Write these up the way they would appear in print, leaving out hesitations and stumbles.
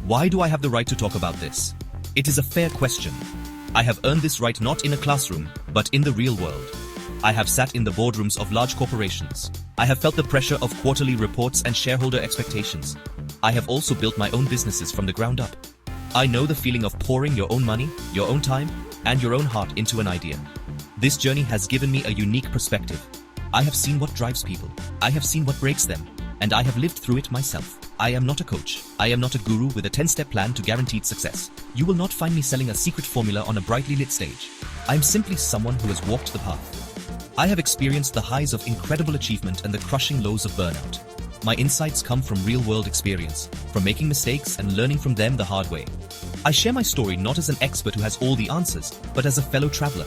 Why do I have the right to talk about this? It is a fair question. I have earned this right not in a classroom, but in the real world. I have sat in the boardrooms of large corporations. I have felt the pressure of quarterly reports and shareholder expectations. I have also built my own businesses from the ground up. I know the feeling of pouring your own money, your own time, and your own heart into an idea. This journey has given me a unique perspective. I have seen what drives people. I have seen what breaks them. And I have lived through it myself. I am not a coach. I am not a guru with a 10-step plan to guaranteed success. You will not find me selling a secret formula on a brightly lit stage. I am simply someone who has walked the path. I have experienced the highs of incredible achievement and the crushing lows of burnout. My insights come from real-world experience, from making mistakes and learning from them the hard way. I share my story not as an expert who has all the answers, but as a fellow traveler.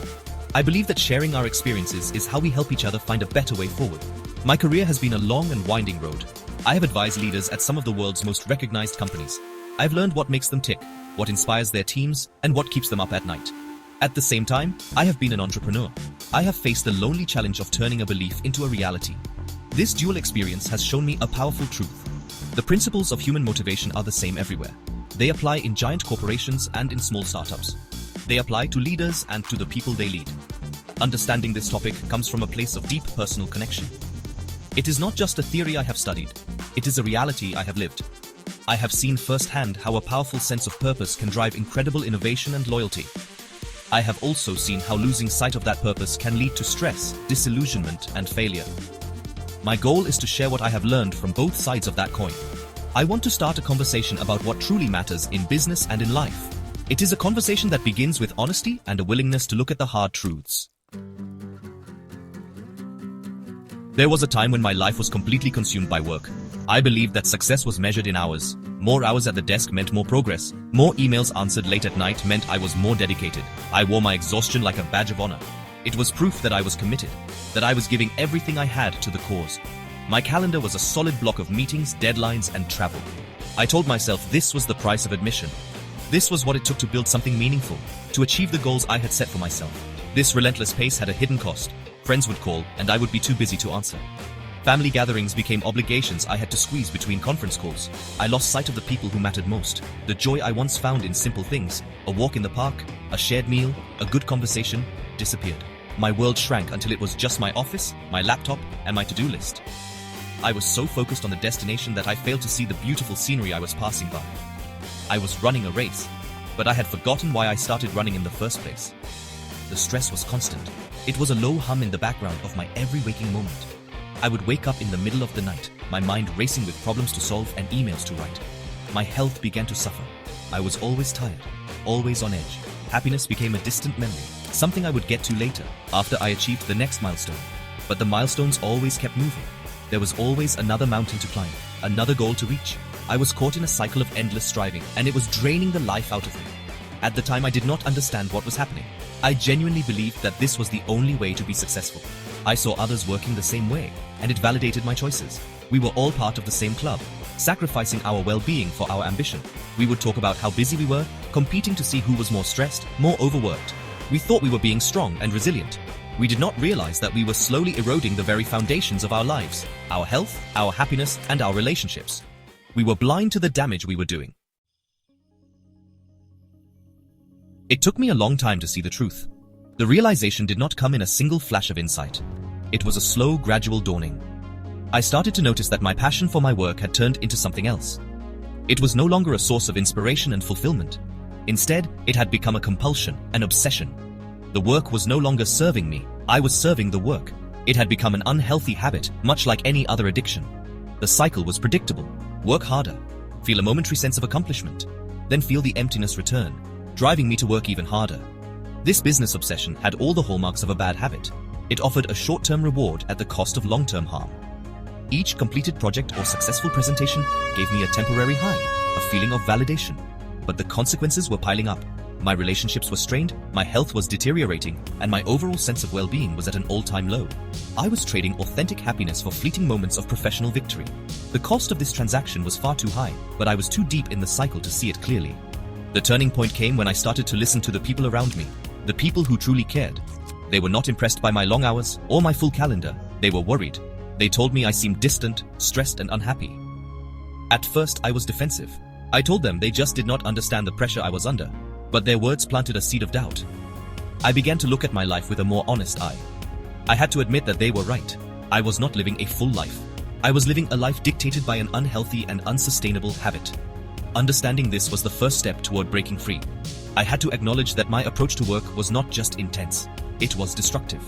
I believe that sharing our experiences is how we help each other find a better way forward. My career has been a long and winding road. I have advised leaders at some of the world's most recognized companies. I've learned what makes them tick, what inspires their teams, and what keeps them up at night. At the same time, I have been an entrepreneur. I have faced the lonely challenge of turning a belief into a reality. This dual experience has shown me a powerful truth. The principles of human motivation are the same everywhere. They apply in giant corporations and in small startups. They apply to leaders and to the people they lead. Understanding this topic comes from a place of deep personal connection. It is not just a theory I have studied, it is a reality I have lived. I have seen firsthand how a powerful sense of purpose can drive incredible innovation and loyalty. I have also seen how losing sight of that purpose can lead to stress, disillusionment, and failure. My goal is to share what I have learned from both sides of that coin. I want to start a conversation about what truly matters in business and in life. It is a conversation that begins with honesty and a willingness to look at the hard truths. There was a time when my life was completely consumed by work. I believed that success was measured in hours. More hours at the desk meant more progress. More emails answered late at night meant I was more dedicated. I wore my exhaustion like a badge of honor. It was proof that I was committed, that I was giving everything I had to the cause. My calendar was a solid block of meetings, deadlines, and travel. I told myself this was the price of admission. This was what it took to build something meaningful, to achieve the goals I had set for myself. This relentless pace had a hidden cost. Friends would call, and I would be too busy to answer. Family gatherings became obligations I had to squeeze between conference calls. I lost sight of the people who mattered most. The joy I once found in simple things, a walk in the park, a shared meal, a good conversation, disappeared. My world shrank until it was just my office, my laptop, and my to-do list. I was so focused on the destination that I failed to see the beautiful scenery I was passing by. I was running a race, but I had forgotten why I started running in the first place. The stress was constant. It was a low hum in the background of my every waking moment. I would wake up in the middle of the night, my mind racing with problems to solve and emails to write. My health began to suffer. I was always tired, always on edge. Happiness became a distant memory, something I would get to later, after I achieved the next milestone. But the milestones always kept moving. There was always another mountain to climb, another goal to reach. I was caught in a cycle of endless striving, and it was draining the life out of me. At the time, I did not understand what was happening. I genuinely believed that this was the only way to be successful. I saw others working the same way, and it validated my choices. We were all part of the same club, sacrificing our well-being for our ambition. We would talk about how busy we were, competing to see who was more stressed, more overworked. We thought we were being strong and resilient. We did not realize that we were slowly eroding the very foundations of our lives, our health, our happiness, and our relationships. We were blind to the damage we were doing. It took me a long time to see the truth. The realization did not come in a single flash of insight. It was a slow, gradual dawning. I started to notice that my passion for my work had turned into something else. It was no longer a source of inspiration and fulfillment. Instead, it had become a compulsion, an obsession. The work was no longer serving me, I was serving the work. It had become an unhealthy habit, much like any other addiction. The cycle was predictable. Work harder, feel a momentary sense of accomplishment, then feel the emptiness return, driving me to work even harder. This business obsession had all the hallmarks of a bad habit. It offered a short-term reward at the cost of long-term harm. Each completed project or successful presentation gave me a temporary high, a feeling of validation. But the consequences were piling up. My relationships were strained, my health was deteriorating, and my overall sense of well-being was at an all-time low. I was trading authentic happiness for fleeting moments of professional victory. The cost of this transaction was far too high, but I was too deep in the cycle to see it clearly. The turning point came when I started to listen to the people around me, the people who truly cared. They were not impressed by my long hours or my full calendar. They were worried. They told me I seemed distant, stressed, and unhappy. At first, I was defensive. I told them they just did not understand the pressure I was under, but their words planted a seed of doubt. I began to look at my life with a more honest eye. I had to admit that they were right. I was not living a full life. I was living a life dictated by an unhealthy and unsustainable habit. Understanding this was the first step toward breaking free. I had to acknowledge that my approach to work was not just intense, it was destructive.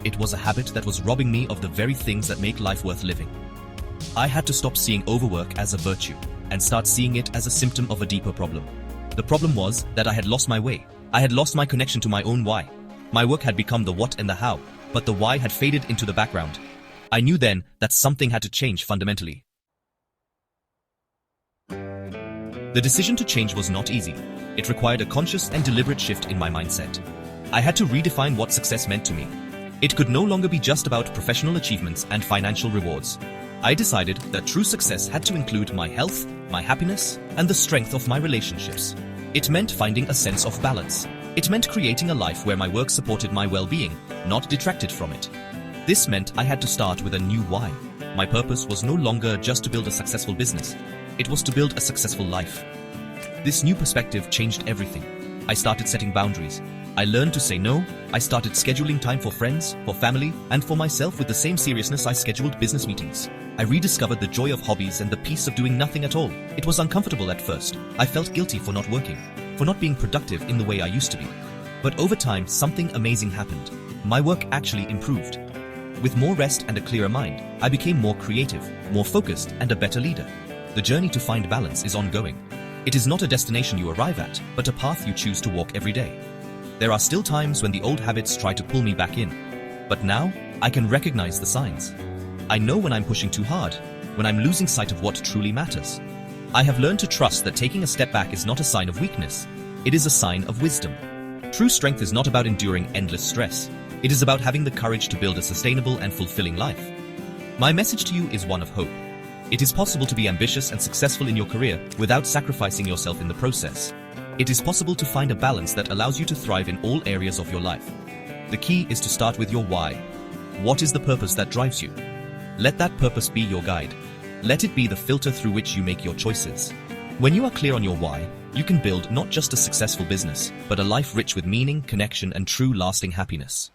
It was a habit that was robbing me of the very things that make life worth living. I had to stop seeing overwork as a virtue and start seeing it as a symptom of a deeper problem. The problem was that I had lost my way. I had lost my connection to my own why. My work had become the what and the how, but the why had faded into the background. I knew then that something had to change fundamentally. The decision to change was not easy. It required a conscious and deliberate shift in my mindset. I had to redefine what success meant to me. It could no longer be just about professional achievements and financial rewards. I decided that true success had to include my health, my happiness, and the strength of my relationships. It meant finding a sense of balance. It meant creating a life where my work supported my well-being, not detracted from it. This meant I had to start with a new why. My purpose was no longer just to build a successful business. It was to build a successful life. This new perspective changed everything. I started setting boundaries. I learned to say no. I started scheduling time for friends, for family, and for myself with the same seriousness I scheduled business meetings. I rediscovered the joy of hobbies and the peace of doing nothing at all. It was uncomfortable at first. I felt guilty for not working, for not being productive in the way I used to be. But over time, something amazing happened. My work actually improved. With more rest and a clearer mind, I became more creative, more focused, and a better leader. The journey to find balance is ongoing. It is not a destination you arrive at, but a path you choose to walk every day. There are still times when the old habits try to pull me back in. But now, I can recognize the signs. I know when I'm pushing too hard, when I'm losing sight of what truly matters. I have learned to trust that taking a step back is not a sign of weakness. It is a sign of wisdom. True strength is not about enduring endless stress. It is about having the courage to build a sustainable and fulfilling life. My message to you is one of hope. It is possible to be ambitious and successful in your career without sacrificing yourself in the process. It is possible to find a balance that allows you to thrive in all areas of your life. The key is to start with your why. What is the purpose that drives you? Let that purpose be your guide. Let it be the filter through which you make your choices. When you are clear on your why, you can build not just a successful business, but a life rich with meaning, connection, and true lasting happiness.